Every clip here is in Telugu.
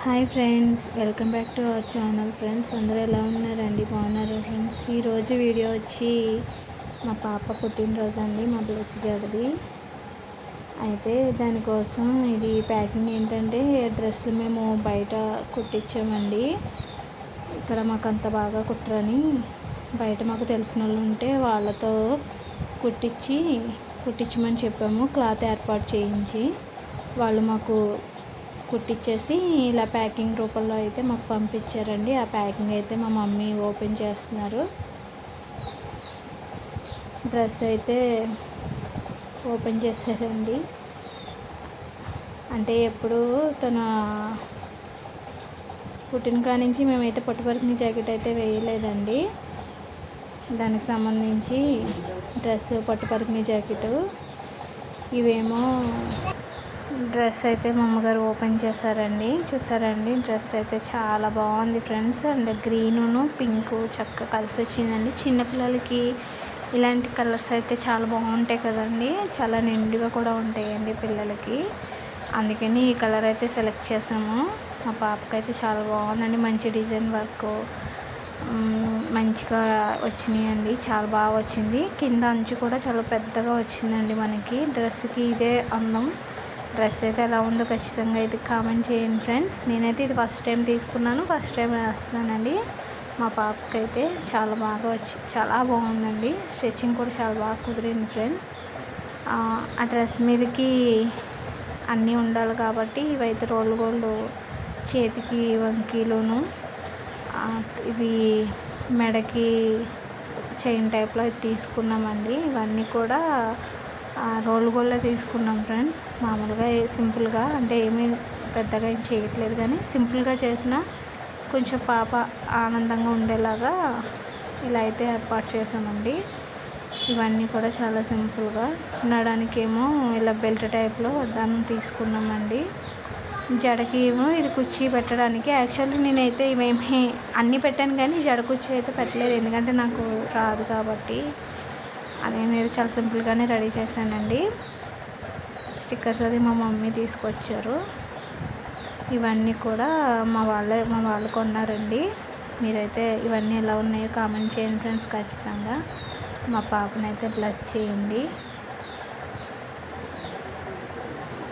Hi friends, welcome back to our channel. Friends అందరూ ఎలా ఉన్నారండి? బాగున్నారు ఫ్రెండ్స్. ఈరోజు వీడియో వచ్చి మా పాప పుట్టినరోజు అండి, మా బ్లెస్ గారిది. అయితే దానికోసం ఇది ప్యాకింగ్ ఏంటంటే డ్రెస్ మేము బయట కుట్టించామండి. ఇక్కడ మాకు అంత బాగా కుట్టరని బయట మాకు తెలిసిన వాళ్ళు ఉంటే వాళ్ళతో కుట్టించమని చెప్పాము. క్లాత్ ఏర్పాటు చేయించి వాళ్ళు మాకు కుట్టించేసి ఇలా ప్యాకింగ్ రూపంలో అయితే మాకు పంపించారండి. ఆ ప్యాకింగ్ అయితే మా మమ్మీ ఓపెన్ చేస్తున్నారు. డ్రెస్ అయితే ఓపెన్ చేశారండి. అంటే ఎప్పుడు తన పుట్టిన కాడి నుంచి మేమైతే పట్టుపరికిన జాకెట్ అయితే వేయలేదండి. దానికి సంబంధించి డ్రెస్ పట్టుపరికిన జాకెట్ ఇవేమో డ్రెస్ అయితే మా అమ్మగారు ఓపెన్ చేశారండి. చూసారండి, డ్రెస్ అయితే చాలా బాగుంది ఫ్రెండ్స్. అండ్ గ్రీను పింక్ చక్కగా కలిసి వచ్చిందండి. చిన్నపిల్లలకి ఇలాంటి కలర్స్ అయితే చాలా బాగుంటాయి కదండి, చాలా నిండుగా కూడా ఉంటాయండి పిల్లలకి. అందుకని ఈ కలర్ అయితే సెలెక్ట్ చేసాము. మా పాపకి అయితే చాలా బాగుందండి. మంచి డిజైన్ వర్క్ మంచిగా వచ్చినాయండి, చాలా బాగా వచ్చింది. కింద అంచు కూడా చాలా పెద్దగా వచ్చిందండి. మనకి డ్రెస్కి ఇదే అందం. డ్రెస్ అయితే ఎలా ఉందో ఖచ్చితంగా అయితే కామెంట్ చేయండి ఫ్రెండ్స్. నేనైతే ఇది ఫస్ట్ టైం తీసుకున్నాను, ఫస్ట్ టైం వేస్తున్నానండి. మా పాపకి అయితే చాలా బాగా చాలా బాగుందండి. స్టిచ్చింగ్ కూడా చాలా బాగా కుదిరింది ఫ్రెండ్స్. ఆ డ్రెస్ మీదకి అన్నీ ఉండాలి కాబట్టి ఇవైతే రోల్ గోల్డ్ చేతికి వంకీలును ఇవి మెడకి చైన్ టైప్లో తీసుకున్నామండి. ఇవన్నీ కూడా రోల్ గోల్డ్లో తీసుకున్నాం ఫ్రెండ్స్. మామూలుగా సింపుల్గా అంటే ఏమీ పెద్దగా ఏం చేయట్లేదు, కానీ సింపుల్గా చేసిన కొంచెం పాప ఆనందంగా ఉండేలాగా ఇలా అయితే ఏర్పాటు చేసామండి. ఇవన్నీ కూడా చాలా సింపుల్గా. చిన్నడానికి ఏమో ఇలా బెల్ట్ టైప్లో దాన్ని తీసుకున్నామండి. జడకి ఏమో ఇది కుర్చీ పెట్టడానికి. యాక్చువల్లీ నేనైతే ఇవేమి అన్నీ పెట్టాను, కానీ జడ కుర్చీ అయితే పెట్టలేదు, ఎందుకంటే నాకు రాదు కాబట్టి. అదేమీ చాలా సింపుల్గానే రెడీ చేశానండి. స్టిక్కర్స్ అది మా మమ్మీ తీసుకొచ్చారు. ఇవన్నీ కూడా మా వాళ్ళు కొన్నారండి. మీరైతే ఇవన్నీ ఎలా ఉన్నాయో కామెంట్ చేయండి ఫ్రెండ్స్. ఖచ్చితంగా మా పాపనైతే బ్లెస్ చేయండి.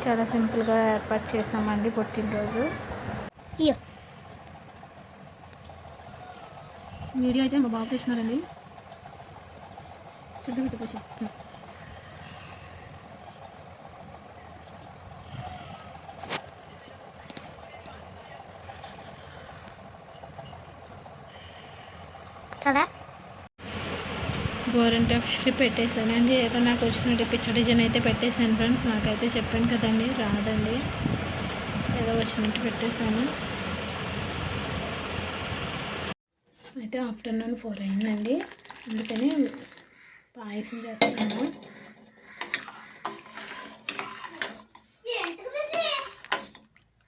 చాలా సింపుల్గా ఏర్పాటు చేసామండి పుట్టినరోజు. వీడియో అయితే మా బాబు తీస్తున్నారండి. సిద్ధం పెట్టుకోవచ్చు. గోరంటాకు అయితే పెట్టేశానండి. ఏదో నాకు వచ్చినట్టు పిచ్చ డిజైన్ అయితే పెట్టేశాను ఫ్రెండ్స్. నాకైతే చెప్పాను కదండి, రాదండి. ఏదో వచ్చినట్టు పెట్టేశాను. అయితే ఆఫ్టర్నూన్ 4 అయిందండి, అందుకని పాయసం చేస్తున్నాను.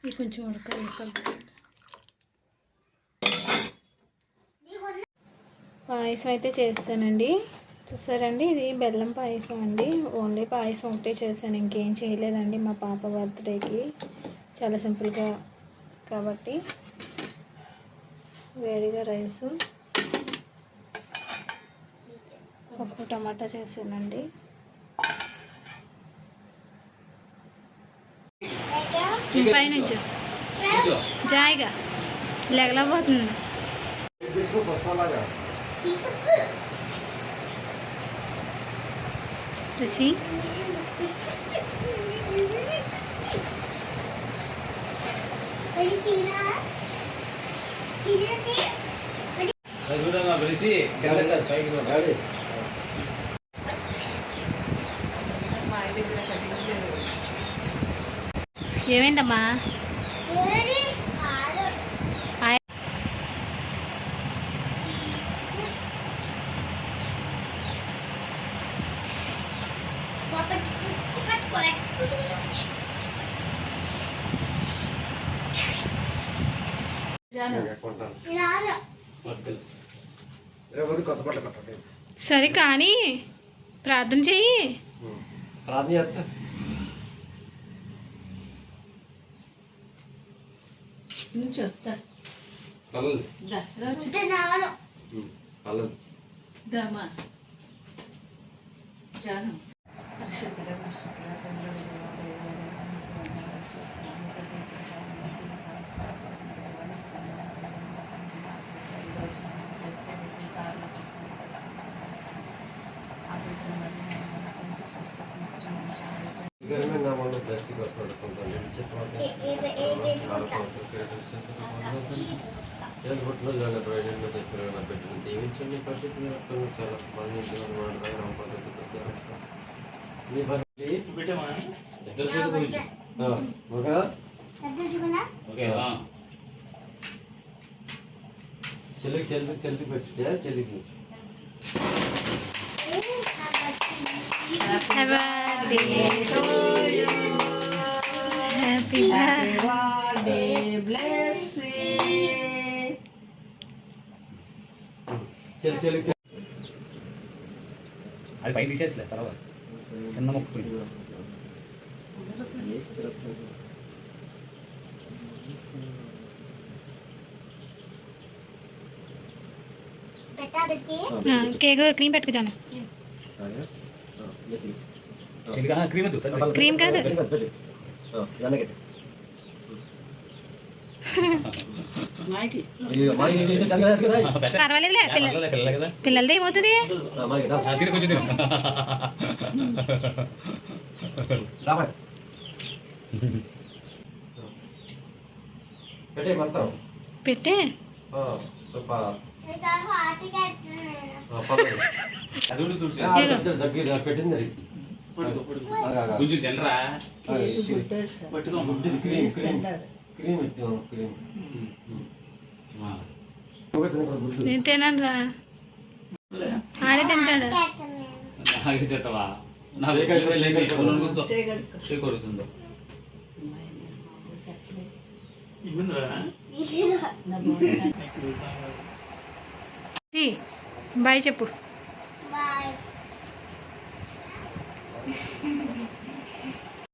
ఇది కొంచెం ఉడకాలి సగ్గు. పాయసం అయితే చేస్తానండి. చూసారండి, ఇది బెల్లం పాయసం అండి. ఓన్లీ పాయసం ఒకటే చేశాను, ఇంకేం చేయలేదండి. మా పాప బర్త్డేకి చాలా సింపుల్గా కాబట్టి వేడిగా రైసు, పప్పు టమాటా చేశానండి. పైనుంచి జాయిగా లెగలబోతుంది. రుచి ఏమైందమ్మా? సరే కానీ ప్రార్థన చెయ్యి. ప్రార్థన చేస్తా. నుంచో దామా జానం అక్షతల దీవించండి పరిస్థితి చాలా మంది చెల్లికి చెల్లికి చెల్లికి పెట్టా చెల్లికి చెల్లి అది పైకి తీసేసలే తర్వాత చిన్న మొక్క కేక్ క్రీమ్ పెట్టుకు జాను క్రీమ్ క్రీమ్ కాదు పర్వాలేదులే పిల్లలది ఏమవుతుంది పెట్టే పెట్టింది కొంచెం తినరా నేను తినను రా ఆడే తింటాడు చేస్తావా కొడుతుందో బాయ్ చెప్పు